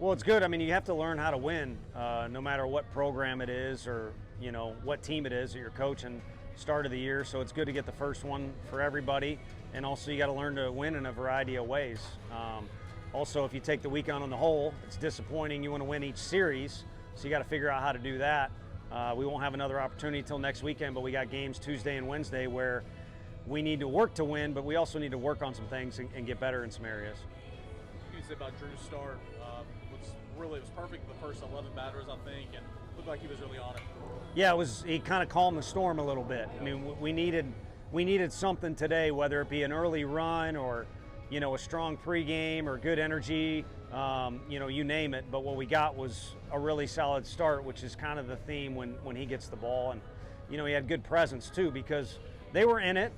Well, it's good. I mean, you have to learn how to win, no matter what program it is or, what team it is that you're coaching start of the year. So it's good to get the first one for everybody. And also you got to learn to win in a variety of ways. Also, if you take the weekend on the whole, it's disappointing. You want to win each series, so you got to figure out how to do that. We won't have another opportunity until next weekend, but we got games Tuesday and Wednesday where we need to work to win, but we also need to work on some things and get better in some areas. You said about Drew's start, it was perfect for the first 11 batters, I think, and looked like he was really on it. Yeah, he kind of calmed the storm a little bit. I mean, we needed something today, whether it be an early run or a strong pregame or good energy, you name it. But what we got was a really solid start, which is kind of the theme when he gets the ball. And he had good presence too, because they were in it.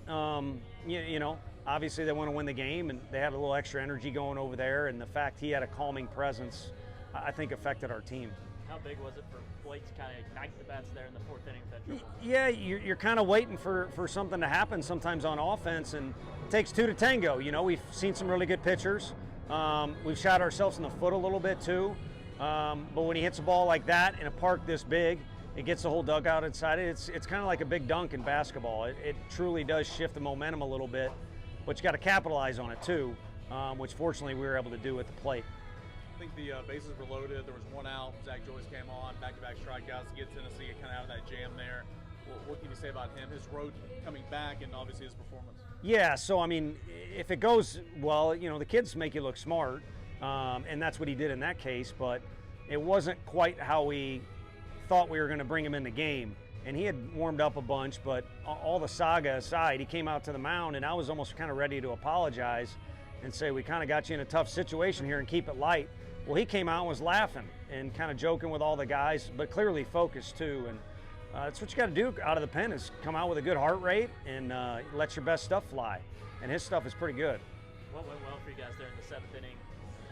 Obviously they want to win the game, and they had a little extra energy going over there. And the fact he had a calming presence, I think, affected our team. How big was it for Blake to kind of ignite the bats there in the fourth inning with that triple? Yeah, you're kind of waiting for something to happen sometimes on offense, and it takes two to tango. We've seen some really good pitchers. We've shot ourselves in the foot a little bit too. But when he hits a ball like that in a park this big, it gets the whole dugout inside it. It's kind of like a big dunk in basketball. It truly does shift the momentum a little bit, but you got to capitalize on it too, which fortunately we were able to do at the plate. I think the bases were loaded. There was one out. Zach Joyce came on, back-to-back strikeouts to get Tennessee kind of out of that jam there. What can you say about him, his road coming back, and obviously his performance? Yeah, so I mean, if it goes well, the kids make you look smart, and that's what he did in that case, but it wasn't quite how we thought we were going to bring him in the game. And he had warmed up a bunch, but all the saga aside, he came out to the mound, and I was almost kind of ready to apologize and say, we kind of got you in a tough situation here and keep it light. Well, he came out and was laughing and kind of joking with all the guys, but clearly focused too. And that's what you got to do out of the pen, is come out with a good heart rate and let your best stuff fly. And his stuff is pretty good. What went well for you guys there in the seventh inning,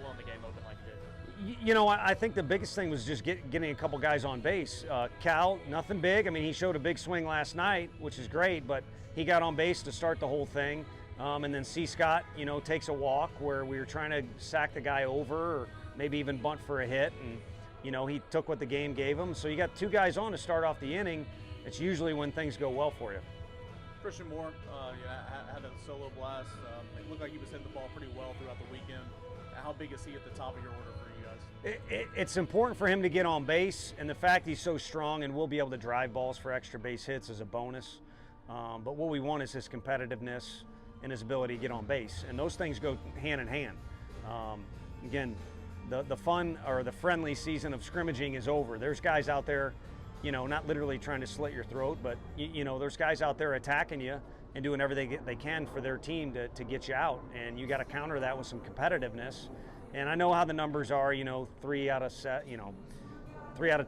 blowing the game open like it did? I think the biggest thing was just getting a couple guys on base. Cal, nothing big. I mean, he showed a big swing last night, which is great, but he got on base to start the whole thing. And then C. Scott, takes a walk where we were trying to sack the guy over or maybe even bunt for a hit. And, he took what the game gave him. So you got two guys on to start off the inning. It's usually when things go well for you. Christian Moore had a solo blast. It looked like he was hitting the ball pretty well throughout the weekend. How big is he at the top of your order for you guys? It's important for him to get on base, and the fact he's so strong and will be able to drive balls for extra base hits is a bonus. But what we want is his competitiveness and his ability to get on base, and those things go hand in hand. Again, the fun or the friendly season of scrimmaging is over. There's guys out there, not literally trying to slit your throat, but there's guys out there attacking you and doing everything they can for their team to get you out, and you got to counter that with some competitiveness. And I know how the numbers are, 3 out of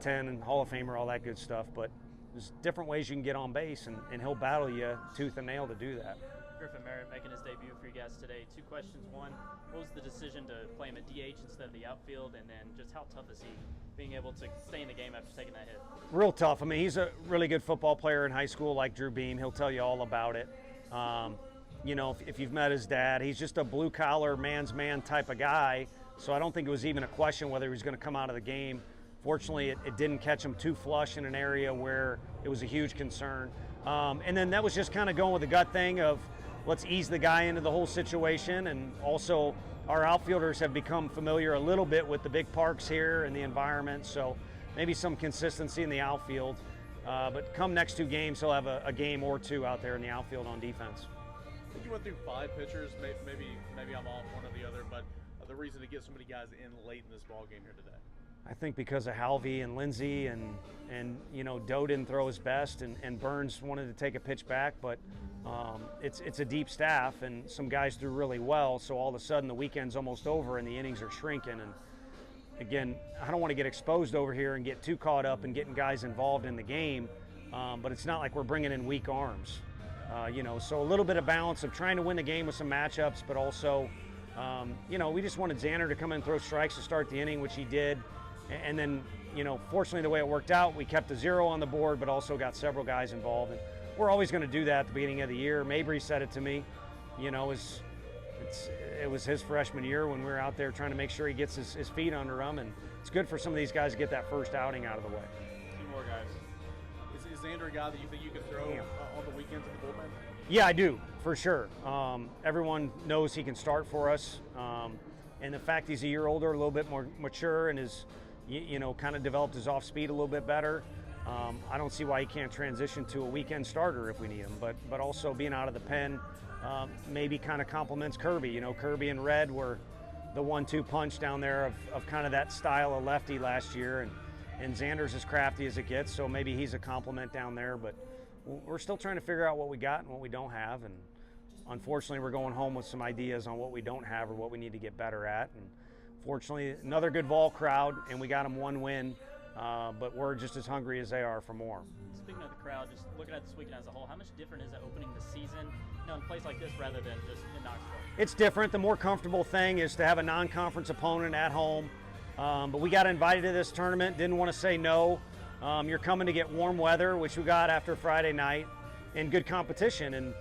10 and Hall of Famer, all that good stuff, but there's different ways you can get on base, and he'll battle you tooth and nail to do that. Griffin Merritt making his debut for you guys today. 2 questions. One, what was the decision to play him at DH instead of the outfield? And then just how tough is he being able to stay in the game after taking that hit? Real tough. I mean, he's a really good football player in high school like Drew Beam. He'll tell you all about it. If you've met his dad, he's just a blue-collar, man's man type of guy. So I don't think it was even a question whether he was going to come out of the game. Fortunately, it didn't catch him too flush in an area where it was a huge concern. And then that was just kind of going with the gut thing of, let's ease the guy into the whole situation. And also our outfielders have become familiar a little bit with the big parks here and the environment, so maybe some consistency in the outfield. But come next 2 games, he'll have a game or 2 out there in the outfield on defense. I think you went through 5 pitchers. Maybe I'm off one or the other, but the reason to get so many guys in late in this ball game here today? I think because of Halvey and Lindsey and Doe didn't throw his best, and Burns wanted to take a pitch back, but it's a deep staff, and some guys threw really well, so all of a sudden the weekend's almost over and the innings are shrinking. And again, I don't want to get exposed over here and get too caught up in getting guys involved in the game, but it's not like we're bringing in weak arms. So a little bit of balance of trying to win the game with some matchups, but also, we just wanted Xander to come in and throw strikes to start the inning, which he did. And then, fortunately the way it worked out, we kept a 0 on the board, but also got several guys involved. And we're always going to do that at the beginning of the year. Mabry said it to me, It was his freshman year when we were out there trying to make sure he gets his feet under him, and it's good for some of these guys to get that first outing out of the way. Two more guys. Is Xander a guy that you think you can throw on the weekends at the bullpen? Yeah, I do, for sure. Everyone knows he can start for us, and the fact he's a year older, a little bit more mature, and is, kind of developed his off speed a little bit better. I don't see why he can't transition to a weekend starter if we need him, but also being out of the pen maybe kind of complements Kirby. Kirby and Red were the 1-2 punch down there of kind of that style of lefty last year, and Xander's as crafty as it gets, so maybe he's a compliment down there, but we're still trying to figure out what we got and what we don't have, and unfortunately we're going home with some ideas on what we don't have or what we need to get better at. And fortunately, another good Vol crowd, and we got them one win, but we're just as hungry as they are for more. Speaking of the crowd, just looking at this weekend as a whole, how much different is it opening the season, in a place like this rather than just in Knoxville? It's different. The more comfortable thing is to have a non-conference opponent at home, but we got invited to this tournament, didn't want to say no. You're coming to get warm weather, which we got after Friday night, and good competition. And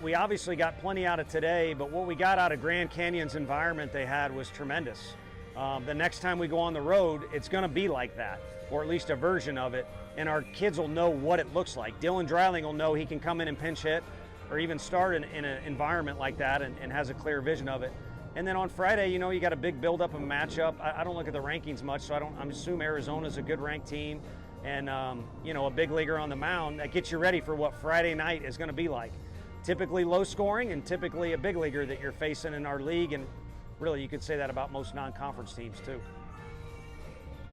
we obviously got plenty out of today, but what we got out of Grand Canyon's environment they had was tremendous. The next time we go on the road, it's going to be like that, or at least a version of it, and our kids will know what it looks like. Dylan Dreiling will know he can come in and pinch hit, or even start in an environment like that, and has a clear vision of it. And then on Friday, you got a big build-up and matchup. I don't look at the rankings much, so I assume Arizona's a good ranked team, and a big leaguer on the mound that gets you ready for what Friday night is going to be like. Typically low scoring, and typically a big leaguer that you're facing in our league, and really you could say that about most non-conference teams too.